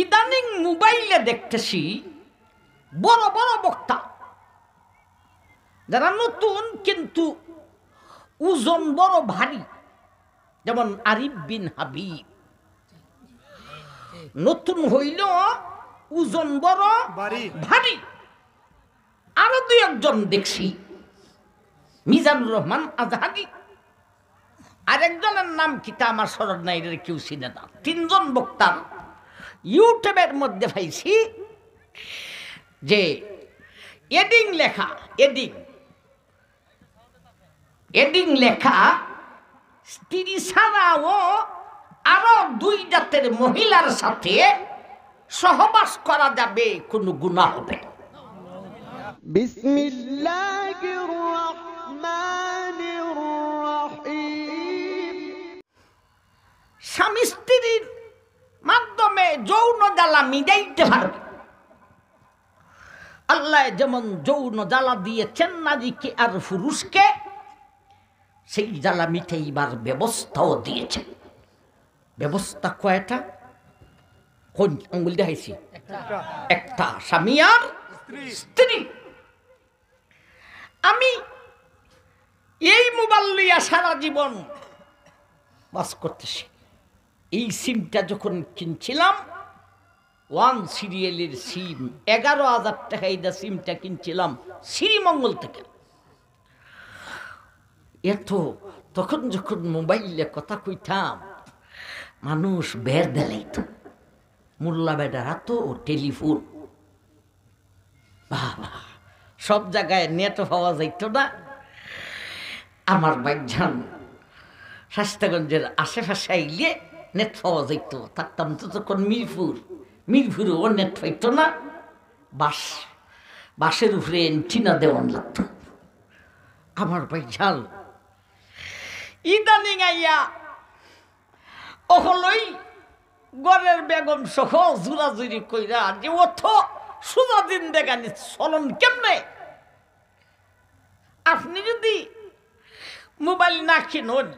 ইদানিং মোবাইলে দেখতেছি বড় বড় বক্তা যারা নতুন কিন্তু ওজন বড় ভারী, যেমন আরিফ বিন হাবিব। নতুন হইল ওজন বড় ভারী। আরো দুই একজন দেখছি, মিজানুর রহমান আজহারি, আরেকজনের নাম কিতা আমার স্মরণ নাই, কেউ চিনে না। তিনজন বক্তার ইউটিউবের মধ্যে পাইছি যে এডিং লেখা, এডিং লেখা স্ত্রী ছাড়াও আরো দুই জাতের মহিলার সাথে সহবাস করা যাবে, কোনো গুনাহ হবে। বিসমিল্লাহির রহমানির রহিম। স্বামী স্ত্রীর মাধ্যমে যৌন জ্বালা মিটাইতে পারবে। আল্লাহ যেমন যৌন জ্বালা দিয়েছেন নারীকে আর পুরুষকে, সেই জ্বালা মিটাইবার ব্যবস্থাও দিয়েছেন। ব্যবস্থা কয়টা? কোন আঙ্গুল দেখাইছি? একটা, স্বামী আর স্ত্রী। আমি এই মোবাইল লইয়া সারা জীবন বাস করতেছি। এই সিমটা যখন কিনছিলাম, ওয়ান সিরিয়ালের সিম, 11,000 টাকা এই সিমটা কিনছিলাম শ্রীমঙ্গল থেকে। তখন যখন মোবাইলে কথা কইতাম, মানুষ বের দেলাইত, মোল্লা বেডারা তো টেলিফোন, বাবা সব জায়গায় নেট পাওয়া যাইত না। আমার বাইজান শাস্তাগঞ্জের আশেপাশে আইলে নেট পাওয়া যাইত। থাকতাম তো তখন মিরপুরও নেট পাইত না। বাসের উপরে এন্টিনা দেওয়ান লাগতো। আমার বাইজান ইদানিং আইয়া অহলই গড়ের বেগম সহ জুরাজুরি কইরা যে অথ সুজা দিন দেখানি চলন কেমনে। আপনি যদি মোবাইল না কিনুন,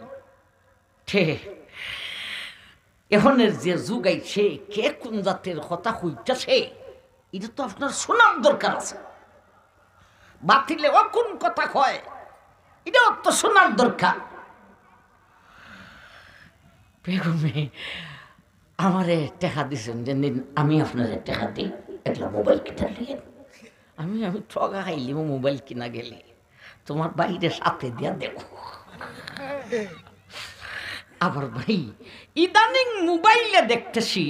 এখনের যে যুগ আইছে, কে কোন জাতের কথা কইতেছে এটা তো আপনার শোনার দরকার আছে। বাতিলে ও কোন কথা কয় এটাও তো শোনার দরকার। বেগমে আমারে টেকা দিছেন যে আমি আপনার টেকা দিই, একটা মোবাইল কিনা নিয়ে। আমি ঠগা খাইলি মোবাইল কিনা গেলে তোমার বাইরে সাথে দিয়া দেখো। আবার ভাই ইদানিং মোবাইলে দেখতেছি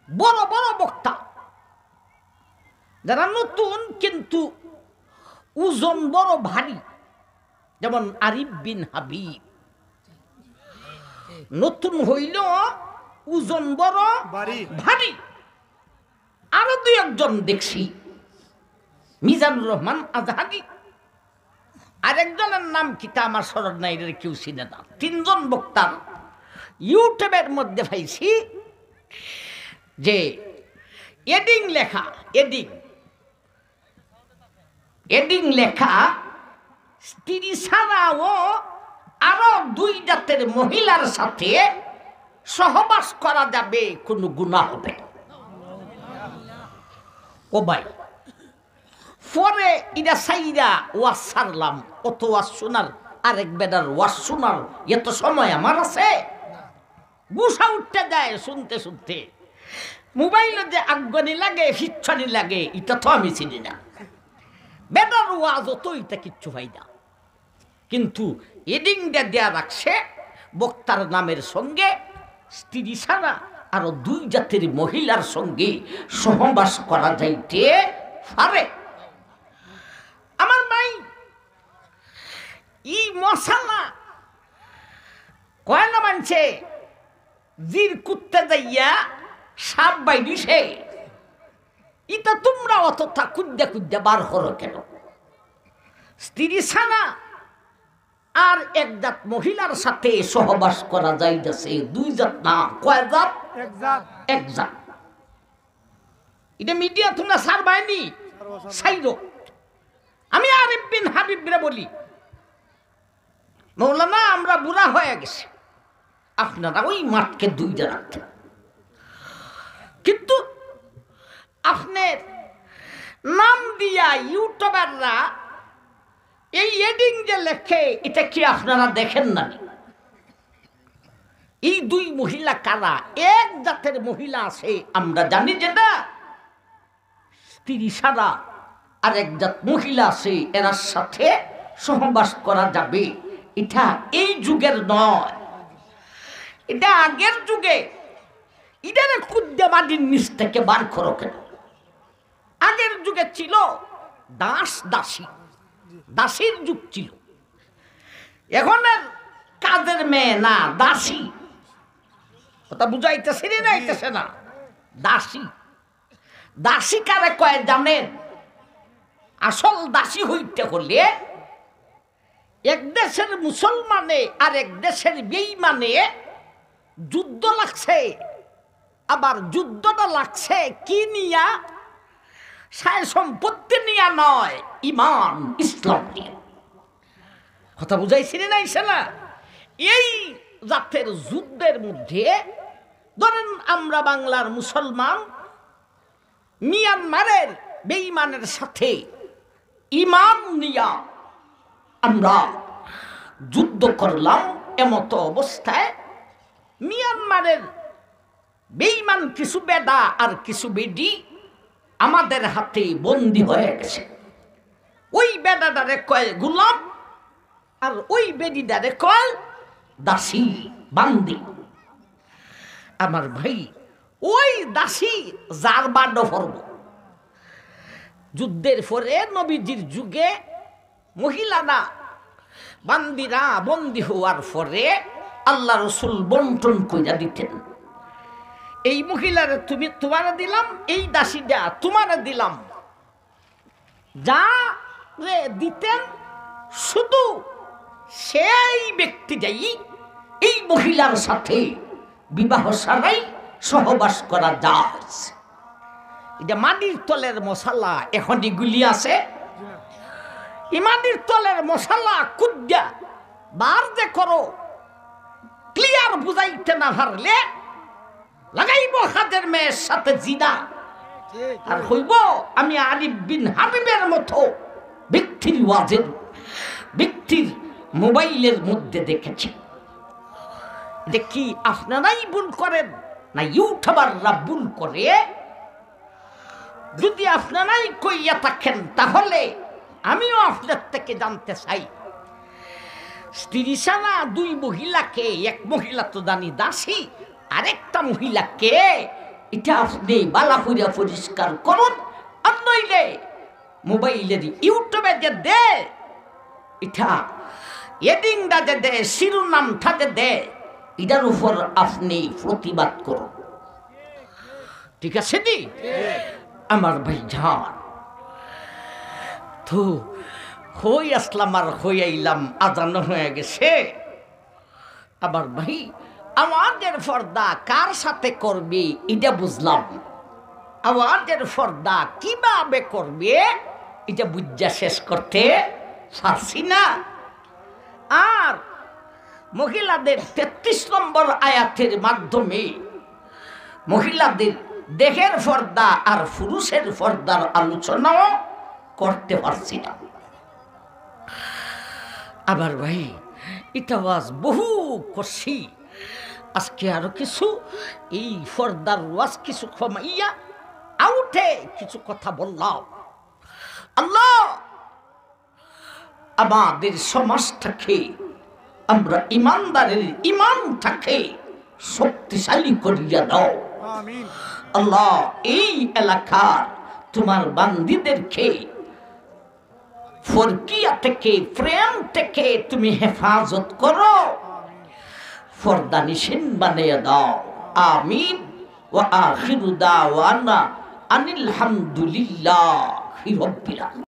বড় বড় বক্তা যারা নতুন কিন্তু ওজন বড় ভারী, যেমন আরিফ বিন হাবিব। নতুন হইল ওজন বড় ভারী। আরো দুই একজন দেখছি, মিজানুর রহমান আজহারি, আরেকজনের নাম কিতা আমার স্মরণ নাই, কেউ চিনে না। তিনজন বক্তার ইউটিউবের মধ্যে পাইছি যে এডিং লেখা স্ত্রী ছাড়াও আরো দুই জাতের মহিলার সাথে সহবাস করা যাবে, কোনো গুনাহ হবে। ও ভাই, পরে ইরা সাইরা ওয়াজ সারলাম, কত ওয়াজ শোনার, আরেক বেদার ওয়াজ শোনার এত সময় আমার আছে? গুসা উঠতে যায় শুনতে শুনতে। মোবাইলে যে আগ্নি লাগে, ফিচ্ছানি লাগে, এটা তো আমি চিনি না। বেদার ওয়াজ তো এটা কিচ্ছু হয় না। কিন্তু এডিংটা দেয়া রাখছে বক্তার নামের সঙ্গে স্ত্রী ছাড়া আরো দুই জাতের মহিলার সঙ্গে সহবাস করা যাইতে পারে। আমার ভাই ই মশালা কয় না মানছে, জির কুত্তে যাইয়া সাপ বাইদিছে, ইটা তোমরা অতটা কুদ্দা বার করো কেন? স্ত্রী ছাড়া আর এক জাত মহিলার সাথে সহবাস করা যাইতেছে, দুই জাত না, কয় জাত? এক জাত। এটা মিডিয়া তোমরা সার বাইনি সাইরো। আমি আরিফ বিন হাবিবরে বলি, মৌলানা আমরা বুড়া হয়ে গেছি, আপনারা ওই মাঠকে দুইটা রাখতেন। কিন্তু ইউটিউবাররা এই এডিং যে লেখে, এটা কি আপনারা দেখেন না? এই দুই মহিলা কারা? এক জাতের মহিলা আছে, আমরা জানি যেটা স্ত্রী সারা, আর এক জাত মহিলা আছে, এরার সাথে সহবাস করা যাবে। এটা এই যুগের নয়, এটা আগের যুগে। এটারে কুদ্দে মাটির নিচ থেকে বার করো কেন? আগের যুগে ছিল দাস দাসী, দাসীর যুগ ছিল। এখনের কাজের মেয়ে না, দাসী। কথা বুঝাইতেছে না, আইতেছে না? দাসী, দাসী কারে কয় জানেন? আসল দাসী হইতে হলে এক দেশের মুসলমানে আর এক দেশের বেঈমানে যুদ্ধ লাগছে, আবার যুদ্ধটা লাগছে কি নিয়া? সায় সম্পত্তি নিয়া নয়, ইমান ইসলাম নিয়ে। কথা বুঝাইছিলেন না? ইসলা এই জাতের যুদ্ধের মধ্যে ধরেন আমরা বাংলার মুসলমান মিয়ানমারের বেঈমানের সাথে ইমান নিয়া আমরা যুদ্ধ করলাম। এমতো অবস্থায় মিয়ানমারের বেঈমান কিছু বেদা আর কিছু বেডি আমাদের হাতে বন্দী হয়ে গেছে। ওই বেদাটারে কয় গোলাম, আর ওই বেডিটারে কয় দাসী, বান্দি। আমার ভাই, ওই দাসী যার বাড পর্ব। যুদ্ধের পরে নবীজির যুগে মহিলারা বান্দিরা বন্দী হওয়ার পরে আল্লাহ রসুল বন্টন কইরা দিতেন। এই মহিলারে তুমি তোমারে দিলাম, এই দাসীটা তোমারে দিলাম। যা রে দিতেন শুধু সেই ব্যক্তিটাই এই মহিলার সাথে বিবাহ ছাড়াই সহবাস করা যায়। এটা মাটির তলের মশালা, এখন এগুলি আছে। ইমানির তলের মশালা কুদ্দা বার যে করো, ক্লিয়ার বুঝাইতে না পারলে লাগাইব হাতের মেয়ের সাথে জিনা। আর হইব আমি আরিফ বিন হাবিবের মতো ব্যক্তির ওয়াজের, ব্যক্তির মোবাইলের মধ্যে দেখেছি। এটা কি আপনারাই ভুল করেন না ইউটিউবাররা ভুল করে? যদি আপনারাই কইয়া থাকেন তাহলে আমিও আপনার থেকে জানতে চাই, স্ত্রী সানা দুই মহিলাকে, এক মহিলা তো জানি দাসী, আরেকটা মহিলাকে, এটা আপনি বালা কইরা পরিষ্কার করুন। আর নইলে মোবাইলের ইউটিউবে যে দে, এটা এডিংটা যে দে, শিরোনামটা যে দে, এটার উপর আপনি প্রতিবাদ করুন। ঠিক আছে দি আমার ভাই জান? তো হই আসলাম আর হই আইলাম, আজান হয়ে গেছে। আবার ভাই আমাদের পর্দা কার সাথে করবে এটা বুঝলাম, আমাদের পর্দা কিভাবে করবে এটা বুঝা শেষ করতে পারছি না। আর মহিলাদের 33 নম্বর আয়াতের মাধ্যমে মহিলাদের দেহের পর্দা আর পুরুষের পর্দার আলোচনাও করতে পারছি না। আবার ভাই এটা ওয়াজ বহু করছি, আজকে আরো কিছু এই পর্দার ওয়াজ কিছু কমাইয়া আউটে কিছু কথা বললাম। আল্লাহ আমাদের সমাজটাকে, আমরা ইমানদারের ইমানটাকে শক্তিশালী করিয়া দাও। আল্লাহ এই এলাকার তোমার বান্দীদেরকে ফরকিয়া থেকে, প্রেম থেকে তুমি হেফাজত করো, পর্দা নিশিন বানিয়ে দাও। আমিন। ওয়া আখিরু দাওয়ানা আনিল হামদুলিল্লাহি রাব্বিল আলামিন।